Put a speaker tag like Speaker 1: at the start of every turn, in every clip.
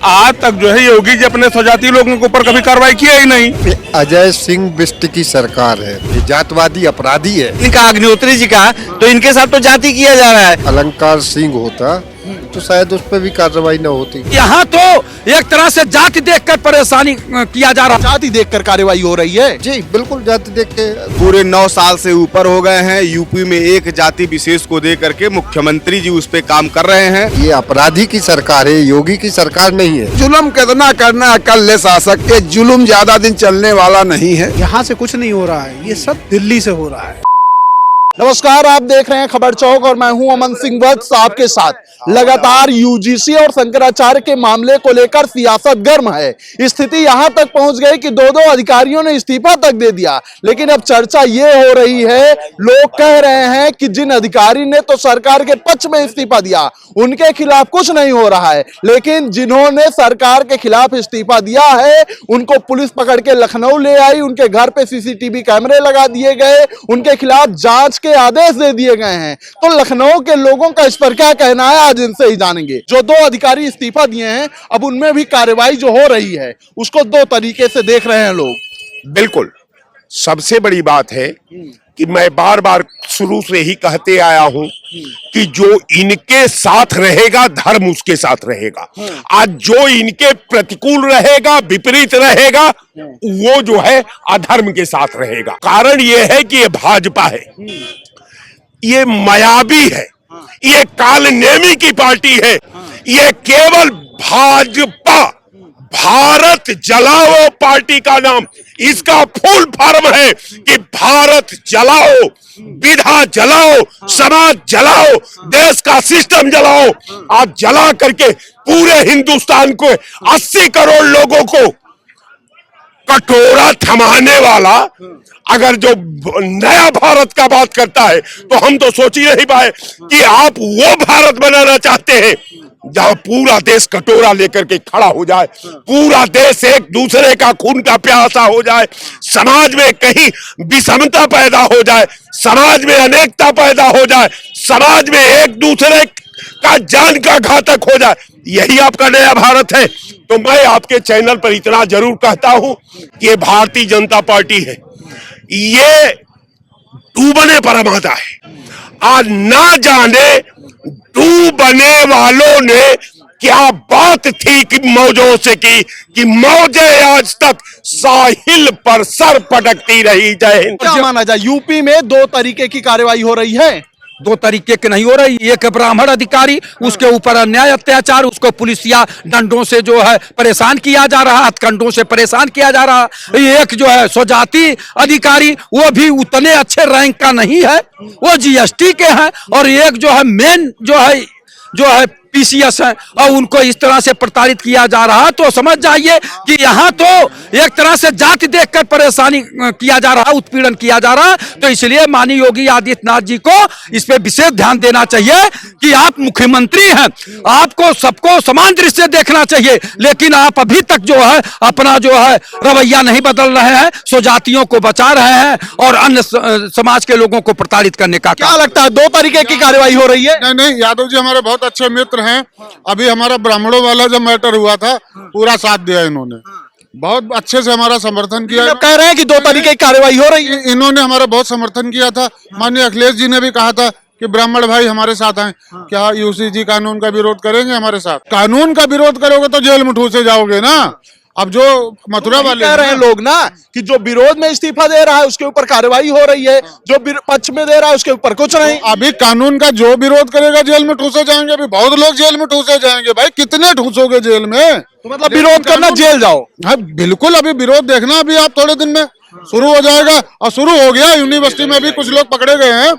Speaker 1: आज तक जो है योगी जी अपने स्वजाति लोगों के ऊपर कभी कार्रवाई किया ही नहीं।
Speaker 2: अजय सिंह बिष्ट की सरकार है, ये जातवादी अपराधी है।
Speaker 3: इनका अग्निहोत्री जी का तो इनके साथ तो जाति किया जा रहा है।
Speaker 2: अलंकार सिंह होता तो शायद उस पर भी कार्रवाई न होती।
Speaker 4: यहाँ तो एक तरह से जाति देखकर परेशानी किया जा रहा है।
Speaker 5: जाति देखकर कार्रवाई हो रही है।
Speaker 2: जी बिल्कुल, जाति देख के।
Speaker 6: पूरे 9 साल से ऊपर हो गए हैं, यूपी में एक जाति विशेष को दे करके मुख्यमंत्री जी उस पे काम कर रहे हैं।
Speaker 2: ये अपराधी की सरकार है, योगी की सरकार नहीं है।
Speaker 7: जुल्म कितना करना है कल शासक के, जुल्म ज्यादा दिन चलने वाला नहीं है।
Speaker 5: यहाँ से कुछ नहीं हो रहा है, ये सब दिल्ली से हो रहा है। नमस्कार, आप देख रहे हैं खबर चौक और मैं हूं अमन सिंह वत्स आपके साथ। लगातार यूजीसी और शंकराचार्य के मामले को लेकर सियासत गर्म है। स्थिति यहां तक पहुंच गई कि दो अधिकारियों ने इस्तीफा तक दे दिया। लेकिन अब चर्चा ये हो रही है, लोग कह रहे हैं कि जिन अधिकारी ने तो सरकार के पक्ष में इस्तीफा दिया उनके खिलाफ कुछ नहीं हो रहा है, लेकिन जिन्होंने सरकार के खिलाफ इस्तीफा दिया है उनको पुलिस पकड़ के लखनऊ ले आई, उनके घर पे सीसीटीवी कैमरे लगा दिए गए, उनके खिलाफ जांच के आदेश दे दिए गए हैं। तो लखनऊ के लोगों का इस पर क्या कहना है, आज इनसे ही जानेंगे। जो 2 अधिकारी इस्तीफा दिए हैं, अब उनमें भी कार्रवाई जो हो रही है उसको 2 तरीके से देख रहे हैं लोग।
Speaker 7: बिल्कुल, सबसे बड़ी बात है कि मैं बार बार शुरू से ही कहते आया हूं कि जो इनके साथ रहेगा धर्म उसके साथ रहेगा। आज जो इनके प्रतिकूल रहेगा, विपरीत रहेगा, वो जो है अधर्म के साथ रहेगा। कारण ये है कि ये भाजपा है, ये मायावी है, ये कालनेमी की पार्टी है। ये केवल भाजपा, भारत जलाओ पार्टी का नाम, इसका फुल फॉर्म है कि भारत जलाओ, विधा जलाओ, समाज जलाओ, देश का सिस्टम जलाओ। आज जला करके पूरे हिंदुस्तान को 80 करोड़ लोगों को कटोरा थमाने वाला अगर जो नया भारत का बात करता है तो हम तो सोच ही नहीं पाए कि आप वो भारत बनाना चाहते हैं जहां पूरा देश कटोरा लेकर के खड़ा हो जाए, पूरा देश एक दूसरे का खून का प्यासा हो जाए, समाज में कहीं विषमता पैदा हो जाए, समाज में अनेकता पैदा हो जाए, समाज में एक दूसरे का जान का घातक हो जाए। यही आपका नया भारत है। तो मैं आपके चैनल पर इतना जरूर कहता हूं कि ये भारतीय जनता पार्टी है, ये डूबने पर आमादा है। आज ना जाने डूबने वालों ने क्या बात थी कि मौजों से की कि मौजें आज तक साहिल पर सर पटकती रही। जय हिंद।
Speaker 5: क्या माना जाए, यूपी में 2 तरीके की कार्रवाई हो रही है।
Speaker 4: 2 तरीके की नहीं हो रही। एक ब्राह्मण अधिकारी, उसके ऊपर अन्याय अत्याचार, उसको पुलिसिया डंडों से जो है परेशान किया जा रहा, हथकंडों से परेशान किया जा रहा। एक जो है स्वजाति अधिकारी, वो भी उतने अच्छे रैंक का नहीं है, वो जीएसटी के हैं। और एक जो है मेन जो है पीसीएस है, और उनको इस तरह से प्रताड़ित किया जा रहा। तो समझ जाइए कि यहाँ तो एक तरह से जाति देखकर परेशानी किया जा रहा, उत्पीड़न किया जा रहा। तो इसलिए माननीय योगी आदित्यनाथ जी को इस पे विशेष ध्यान देना चाहिए कि आप मुख्यमंत्री हैं, आपको सबको समान दृष्टि से देखना चाहिए। लेकिन आप अभी तक जो है अपना जो है रवैया नहीं बदल रहे हैं, स्वजातियों को बचा रहे हैं और अन्य समाज के लोगों को प्रताड़ित करने का।
Speaker 5: क्या लगता है 2 तरीके की कार्रवाई हो रही है?
Speaker 8: नहीं, यादव जी हमारे बहुत अच्छे मित्र हैं। अभी हमारा ब्राह्मणों वाला जब मैटर हुआ था, पूरा साथ दिया इन्होंने, बहुत अच्छे से हमारा समर्थन किया।
Speaker 5: कह रहे हैं कि 2 तरीके की कार्रवाई हो रही है।
Speaker 8: इन्होंने हमारा बहुत समर्थन किया था। माननीय अखिलेश जी ने भी कहा था कि ब्राह्मण भाई हमारे साथ हैं। क्या यूसीजी कानून का विरोध करेंगे हमारे साथ? कानून का विरोध करोगे तो जेल में ठूसे जाओगे ना। अब जो मथुरा वाले
Speaker 5: कह रहे हैं लोग ना कि जो विरोध में इस्तीफा दे रहा है उसके ऊपर कार्रवाई हो रही है, जो पक्ष में दे रहा है उसके ऊपर कुछ नहीं।
Speaker 8: अभी कानून का जो विरोध करेगा जेल में ठूसे जाएंगे। अभी बहुत लोग जेल में ठूसे जाएंगे। भाई कितने ठूसोगे जेल में?
Speaker 5: तो मतलब विरोध करना जेल जाओ।
Speaker 8: हाँ बिल्कुल, अभी विरोध देखना, अभी आप थोड़े दिन में शुरू हो जाएगा। और शुरू हो गया, यूनिवर्सिटी में भी कुछ लोग पकड़े गए हैं।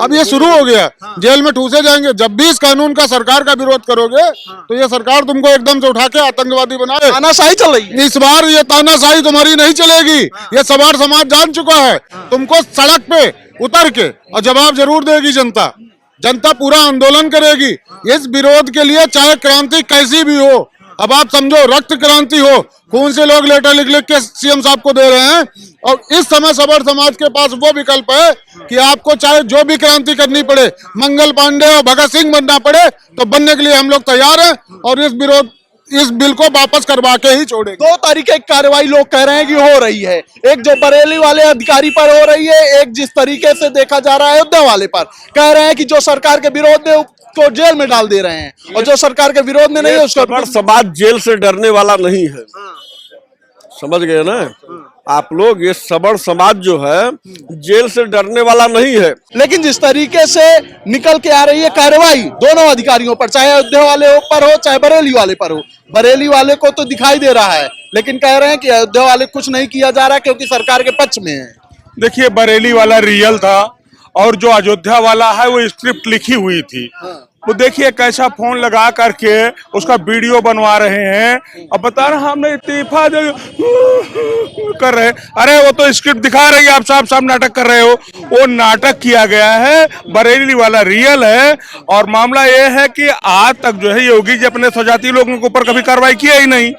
Speaker 8: अब ये शुरू हो गया, जेल में ठूसे जाएंगे। जब भी इस कानून का, सरकार का विरोध करोगे तो ये सरकार तुमको एकदम से उठा के आतंकवादी बनाए।
Speaker 5: तानाशाही चल रही है।
Speaker 8: इस बार ये तानाशाही तुम्हारी नहीं चलेगी। ये सवार समाज जान चुका है। तुमको सड़क पे उतर के और जवाब जरूर देगी जनता। जनता पूरा आंदोलन करेगी इस विरोध के लिए, चाहे क्रांति कैसी भी हो। अब आप समझो रक्त क्रांति हो, खून से लोग लेटर लिख लिख के सीएम साहब को दे रहे हैं। और इस समय सबर समाज के पास वो विकल्प है कि आपको चाहे जो भी क्रांति करनी पड़े, मंगल पांडे और भगत सिंह बनना पड़े, तो बनने के लिए हम लोग तैयार हैं। और इस विरोध इस बिल को वापस करवा के ही छोड़ेंगे।
Speaker 5: 2 तरीके की कार्रवाई लोग कह रहे हैं कि हो रही है, एक जो बरेली वाले अधिकारी पर हो रही है, एक जिस तरीके से देखा जा रहा है अयोध्या वाले पर कह रहे हैं कि जो सरकार के विरोध में उसको जेल में डाल दे रहे हैं और जो सरकार के विरोध में नहीं है उसको
Speaker 9: सबड़ समाज जेल से डरने वाला नहीं है, समझ गए ना आप लोग। ये सबड़ समाज जो है जेल से डरने वाला नहीं है।
Speaker 5: लेकिन जिस तरीके से निकल के आ रही है कार्रवाई दोनों अधिकारियों पर, चाहे अयोध्या वाले पर हो चाहे बरेली वाले पर हो, बरेली वाले को तो दिखाई दे रहा है लेकिन कह रहे हैं कि अयोध्या वाले कुछ नहीं किया जा रहा क्योंकि सरकार के पक्ष में है।
Speaker 1: देखिए, बरेली वाला रियल था और जो अयोध्या वाला है वो स्क्रिप्ट लिखी हुई थी। वो देखिए कैसा फोन लगा करके उसका वीडियो बनवा रहे हैं और बता रहे हमने इस्तीफा कर रहे हैं। अरे वो तो स्क्रिप्ट दिखा रही है, आप साफ साफ नाटक कर रहे हो। वो नाटक किया गया है, बरेली वाला रियल है। और मामला ये है कि आज तक जो है योगी जी अपने स्वजाती लोगों के ऊपर कभी कार्रवाई किया ही नहीं।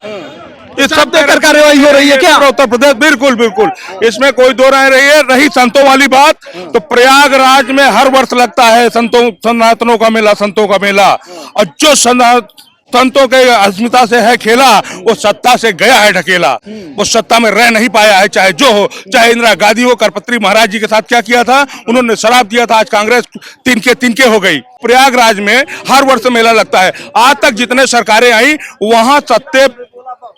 Speaker 1: इस सब देकर कार्रवाई हो रही है क्या उत्तर प्रदेश? बिल्कुल बिल्कुल, इसमें कोई दो राय रही संतों वाली बात तो प्रयागराज में हर वर्ष लगता है सनातनों का मेला, संतों का मेला। और जो संतों के अस्मिता से है खेला वो सत्ता से गया है ढकेला। वो सत्ता में रह नहीं पाया है, चाहे जो हो, चाहे इंदिरा गांधी हो। करपत्री महाराज जी के साथ क्या किया था, उन्होंने शराब दिया था, आज कांग्रेस तिनके हो गई। प्रयागराज में हर वर्ष मेला लगता है। आज तक जितने सरकारें आई वहां सत्ते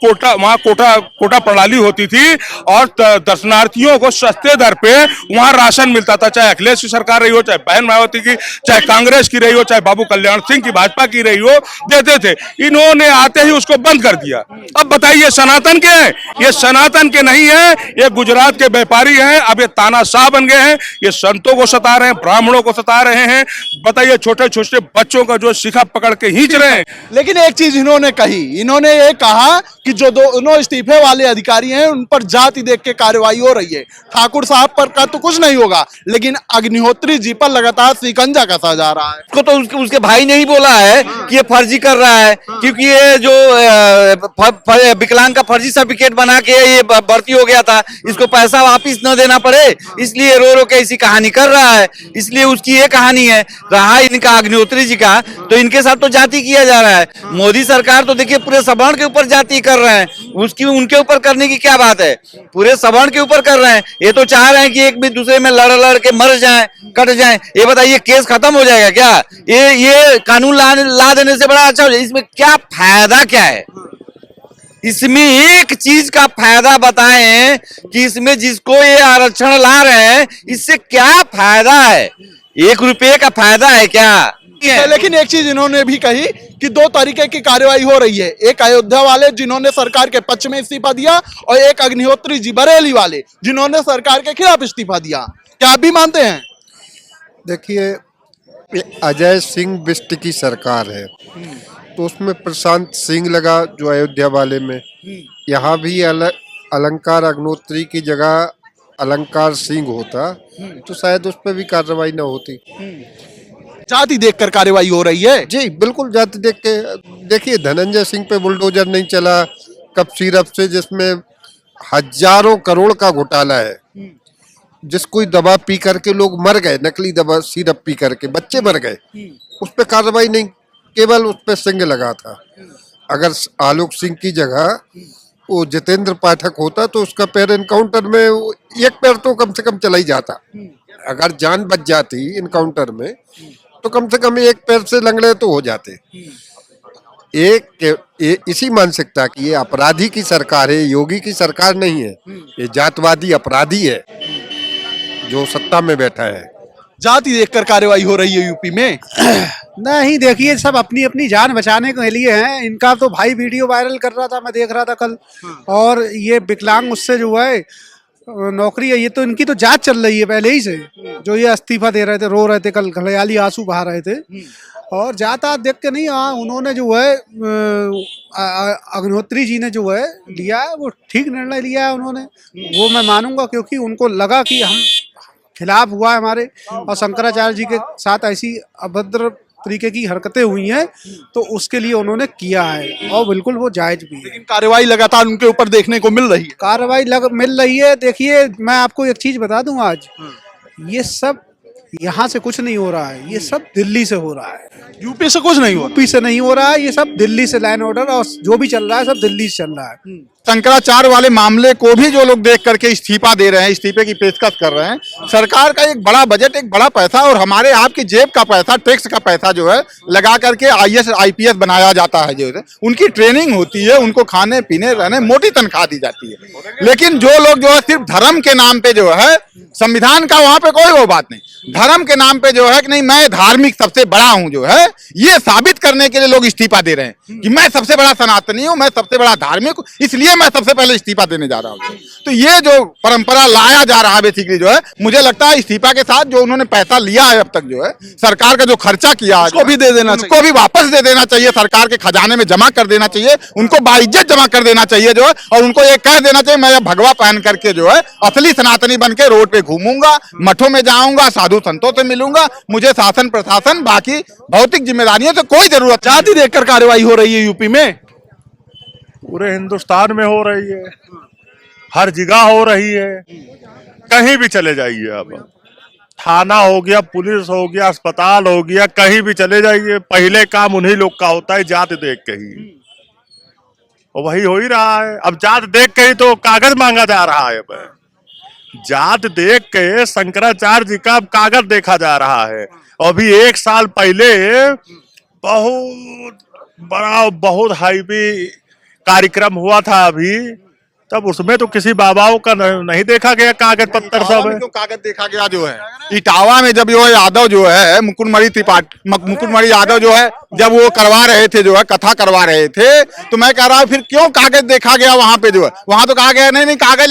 Speaker 1: वहाँ कोटा प्रणाली होती थी और दर्शनार्थियों को सस्ते दर पे वहाँ राशन मिलता था, चाहे अखिलेश की सरकार रही हो, चाहे बहन मायावती की, चाहे कांग्रेस की रही हो, चाहे बाबू कल्याण सिंह की भाजपा की रही हो, देते थे। इन्होंने आते ही उसको बंद कर दिया। अब बताइए सनातन के हैं? ये सनातन के नहीं है, ये गुजरात के व्यापारी हैं। अब ये तानाशाह बन गए हैं, ये संतों को सता रहे हैं, ब्राह्मणों को सता रहे हैं। बताइए छोटे छोटे बच्चों का जो शिखा पकड़ के खींच रहे हैं।
Speaker 5: लेकिन एक चीज इन्होंने कही, इन्होंने ये कहा कि जो दोनों इस्तीफे वाले अधिकारी हैं उन पर जाति देख के कार्रवाई हो रही है। ठाकुर साहब पर का तो कुछ नहीं होगा, लेकिन अग्निहोत्री जी पर लगातार शिकंजा कसा जा रहा है।
Speaker 3: उसको तो उसके भाई ने ही बोला है कि ये फर्जी कर रहा है, क्योंकि ये जो विकलांग का फर्जी सर्टिफिकेट बना के ये भर्ती हो गया था, इसको पैसा वापिस न देना पड़े इसलिए रो रो के ऐसी कहानी कर रहा है। इसलिए उसकी ये कहानी है। रहा इनका अग्निहोत्री जी का, तो इनके साथ तो जाति किया जा रहा है। मोदी सरकार तो देखिए पूरे सवर्ण के ऊपर जाति कर रहे हैं, उसकी उनके ऊपर करने की क्या बात है, पूरे सवर्ण के ऊपर कर रहे हैं। ये तो चाह रहे हैं कि एक भी दूसरे में लड़ के मर जाएं, कट जाएं। ये बताइए केस खत्म हो जाएगा क्या? ये कानून ला देने से बड़ा अच्छा हो जाए। इसमें क्या फायदा क्या है? इसमें एक चीज का फायदा बताएं कि इसमें जिसको ये आरक्षण ला रहे हैं इससे क्या फायदा है? 1 रुपये का फायदा है क्या?
Speaker 5: लेकिन एक चीज इन्होंने भी कही कि 2 तरीके की कार्रवाई हो रही है, एक अयोध्या वाले जिन्होंने सरकार के पक्ष में इस्तीफा दिया और एक अग्निहोत्री जी बरेली वाले जिन्होंने सरकार के खिलाफ इस्तीफा दिया। क्या आप भी मानते हैं?
Speaker 2: देखिए, ये अजय सिंह बिष्ट की सरकार है तो उसमें प्रशांत सिंह लगा जो अयोध्या वाले में। यहाँ भी अलंकार अग्निहोत्री की जगह अलंकार सिंह होता तो शायद उस पर भी कार्रवाई न होती।
Speaker 5: जाति देखकर कार्रवाई हो रही है।
Speaker 2: जी बिल्कुल, जाति देख के। देखिए धनंजय सिंह पे बुलडोजर नहीं चला कप सिरप से, जिसमें हजारों करोड़ का घोटाला है, जिसको दवा पी करके लोग मर गए, नकली दवा सिरप पी करके बच्चे मर गए, उस पर कार्रवाई नहीं, केवल उस पर सिंह लगा था। अगर आलोक सिंह की जगह वो जितेंद्र पाठक होता तो उसका पैर एनकाउंटर में एक पैर तो कम से कम चला ही जाता। अगर जान बच जाती इनकाउंटर में तो कम से कम एक पैर से लंगड़े तो हो जाते। इसी मानसिकता की ये अपराधी की सरकार है, योगी की सरकार नहीं है। ये जातवादी अपराधी है जो सत्ता में बैठा है।
Speaker 5: जाति देखकर कार्रवाई हो रही है यूपी में।
Speaker 10: नहीं, देखिए सब अपनी अपनी जान बचाने के लिए हैं। इनका तो भाई वीडियो वायरल कर रहा था, मैं देख रहा था कल। और ये विकलांग उससे जो है नौकरी है, ये तो इनकी तो जांच चल रही है पहले ही से। जो ये इस्तीफा दे रहे थे, रो रहे थे, कल घड़ियाली आंसू बहा रहे थे। और जाता देख के नहीं, हाँ उन्होंने जो है अग्निहोत्री जी ने जो है लिया है वो ठीक निर्णय लिया है उन्होंने, वो मैं मानूंगा। क्योंकि उनको लगा कि हम खिलाफ हुआ है हमारे, और शंकराचार्य जी के साथ ऐसी अभद्र तरीके की हरकतें हुई हैं, तो उसके लिए उन्होंने किया है और बिल्कुल वो जायज भी है।
Speaker 5: लेकिन कार्रवाई लगातार उनके ऊपर देखने को मिल रही है।
Speaker 10: कार्रवाई मिल रही है। देखिए मैं आपको एक चीज बता दूं, आज ये सब यहाँ से कुछ नहीं हो रहा है, ये सब दिल्ली से हो रहा है।
Speaker 5: यूपी से कुछ नहीं हुआ।
Speaker 10: यूपी से नहीं हो रहा है, ये सब दिल्ली से लैंड ऑर्डर और जो भी चल रहा है सब दिल्ली से चल रहा है।
Speaker 8: शंकराचार्य वाले मामले को भी जो लोग देख करके इस्तीफा दे रहे हैं, इस्तीफे की पेशकश कर रहे हैं, सरकार का एक बड़ा बजट, एक बड़ा पैसा और हमारे आपकी जेब का पैसा, टैक्स का पैसा जो है लगा करके आईएएस आईपीएस बनाया जाता है। जो है उनकी ट्रेनिंग होती है, उनको खाने पीने रहने मोटी तनख्वाह दी जाती है। लेकिन जो लोग जो है सिर्फ धर्म के नाम पे जो है, संविधान का वहां पे कोई वो बात नहीं, धर्म के नाम पे जो है कि नहीं मैं धार्मिक सबसे बड़ा हूं, जो है ये साबित करने के लिए लोग इस्तीफा दे रहे हैं कि मैं सबसे बड़ा सनातनी हूं, मैं सबसे बड़ा धार्मिक हूं, इसलिए मैं सबसे पहले इस्तीफा देने जा रहा हूं। तो ये जो परंपरा लाया जा रहा है बेसिकली जो है, मुझे लगता है इस्तीफा के साथ जो उन्होंने पैसा लिया है अब तक जो है, सरकार का जो खर्चा किया है
Speaker 5: उसको भी दे देना चाहिए।
Speaker 8: उनको भी वापस दे देना चाहिए, सरकार के खजाने में जमा कर देना चाहिए, उनको बाइज्जत जमा कर देना चाहिए जो है, और उनको ये कह देना चाहिए मैं भगवा पहन करके जो है असली सनातनी बन के रोड पे घूमूंगा, मठों में जाऊंगा, साधु संतों से मिलूंगा, मुझे शासन प्रशासन बाकी भौतिक जिम्मेदारियों से कोई जरूरत नहीं।
Speaker 5: जाति देखकर कार्रवाई हो रही है यूपी में।
Speaker 1: पूरे हिंदुस्तान में हो रही है, हर जगह हो रही है, कहीं भी चले जाइए आप, थाना हो गया, पुलिस हो गया, अस्पताल हो गया, कहीं भी चले जाइए, पहले काम उन्हीं लोग का होता है जात देख के ही, और वही हो ही रहा है। अब जात देख के ही तो कागज मांगा जा रहा है। अब जात देख के शंकराचार्य जी का अब कागज देखा जा रहा है। अभी 1 साल पहले बहुत बड़ा, बहुत हाईवी कार्यक्रम हुआ था अभी, तब उसमें तो किसी बाबाओं का नहीं देखा गया कागज पत्तर सब है।
Speaker 8: जो कागज देखा गया जो है इटावा में, जब जो है यादव जो है मुकुटमणि यादव जो है जब वो करवा रहे थे, जो है कथा करवा रहे थे, तो मैं कह रहा हूँ फिर क्यों कागज देखा गया वहां पे जो है, वहां तो कहा गया नहीं कागज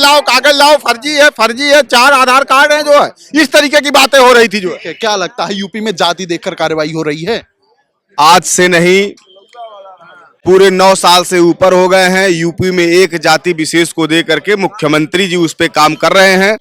Speaker 8: लाओ, फर्जी है, 4 आधार कार्ड है, जो है इस तरीके की बातें हो रही थी। जो है
Speaker 5: क्या लगता है यूपी में जाति देखकर कार्रवाई हो रही है?
Speaker 6: आज से नहीं, पूरे 9 साल से ऊपर हो गए हैं। यूपी में एक जाति विशेष को दे करके मुख्यमंत्री जी उस पे काम कर रहे हैं।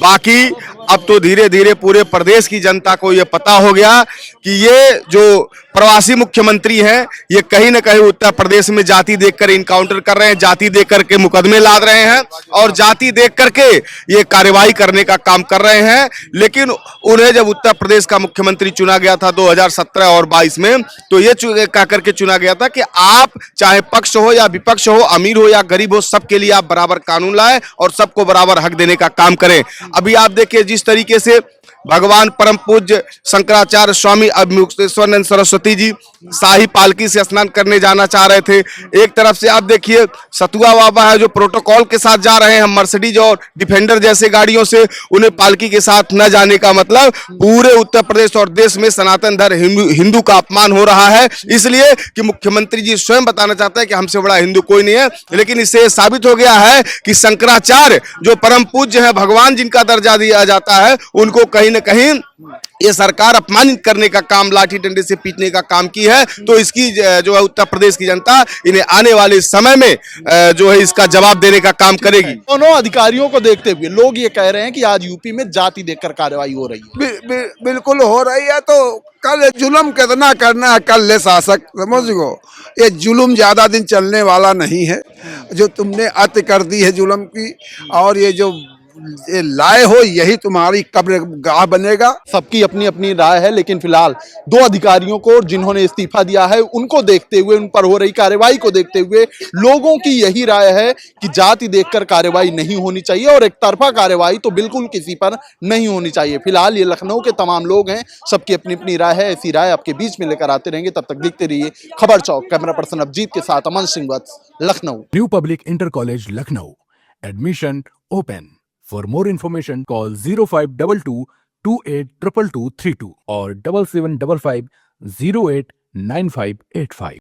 Speaker 6: बाकी अब तो धीरे धीरे पूरे प्रदेश की जनता को ये पता हो गया कि ये जो प्रवासी मुख्यमंत्री हैं, ये कहीं ना कहीं उत्तर प्रदेश में जाति देखकर इनकाउंटर कर रहे हैं, जाति देख करके मुकदमे लाद रहे हैं और जाति देख करके ये कार्रवाई करने का काम कर रहे हैं। लेकिन उन्हें जब उत्तर प्रदेश का मुख्यमंत्री चुना गया था 2017 और 22 में, तो ये कह करके चुना गया था कि आप चाहे पक्ष हो या विपक्ष हो, अमीर हो या गरीब हो, सबके लिए आप बराबर कानून लाए और सबको बराबर हक देने का काम करें। अभी आप देखिए जिस तरीके से भगवान परम पूज्य शंकराचार्य स्वामी अभिमुक्तेश्वरानंद सरस्वती जी शाही पालकी से स्नान करने जाना चाह रहे थे। एक तरफ से आप देखिए सतुआ बाबा है जो प्रोटोकॉल के साथ जा रहे हैं, मर्सिडीज और डिफेंडर जैसे गाड़ियों से, उन्हें पालकी के साथ न जाने का मतलब पूरे उत्तर प्रदेश और देश में सनातन धर्म हिंदू का अपमान हो रहा है। इसलिए कि मुख्यमंत्री जी स्वयं बताना चाहते हैं कि हमसे बड़ा हिंदू कोई नहीं है, लेकिन इससे साबित हो गया है कि शंकराचार्य जो परम पूज्य है, भगवान जिनका दर्जा दिया जाता है, उनको कहीं न कहीं ये सरकार अपमानित करने का काम, लाठी डंडे से पीटने का काम की है। तो इसकी जो है उत्तर प्रदेश की जनता इन्हें आने वाले समय में जो है इसका जवाब देने का काम करेगी।
Speaker 5: दोनों अधिकारियों को देखते हुए लोग ये कह रहे हैं कि आज यूपी में जाति देखकर कार्रवाई हो रही है।
Speaker 11: बिल्कुल हो रही है। तो कल जुल्म कितना करना है, कल ले शासक, समझ गो ये जुल्म ज्यादा दिन चलने वाला नहीं है। जो तुमने अति कर दी है जुल्म की, और ये जो ये लाए हो यही तुम्हारी कब्र गाह बनेगा।
Speaker 5: सबकी अपनी अपनी राय है, लेकिन फिलहाल 2 अधिकारियों को जिन्होंने इस्तीफा दिया है उनको देखते हुए, उन पर हो रही कार्रवाई को देखते हुए लोगों की यही राय है कि जाति देखकर कार्रवाई नहीं होनी चाहिए और एक तरफा कार्रवाई तो बिल्कुल किसी पर नहीं होनी चाहिए। फिलहाल ये लखनऊ के तमाम लोग हैं, सबकी अपनी अपनी राय है। ऐसी राय आपके बीच में लेकर आते रहेंगे। तब तक देखते रहिए खबर चौक। कैमरा पर्सन अभिजीत के साथ Aman Singh Vats, Lucknow.
Speaker 12: New public inter college Lucknow, admission open. For more information, call 0522 282232 or 7755 089585.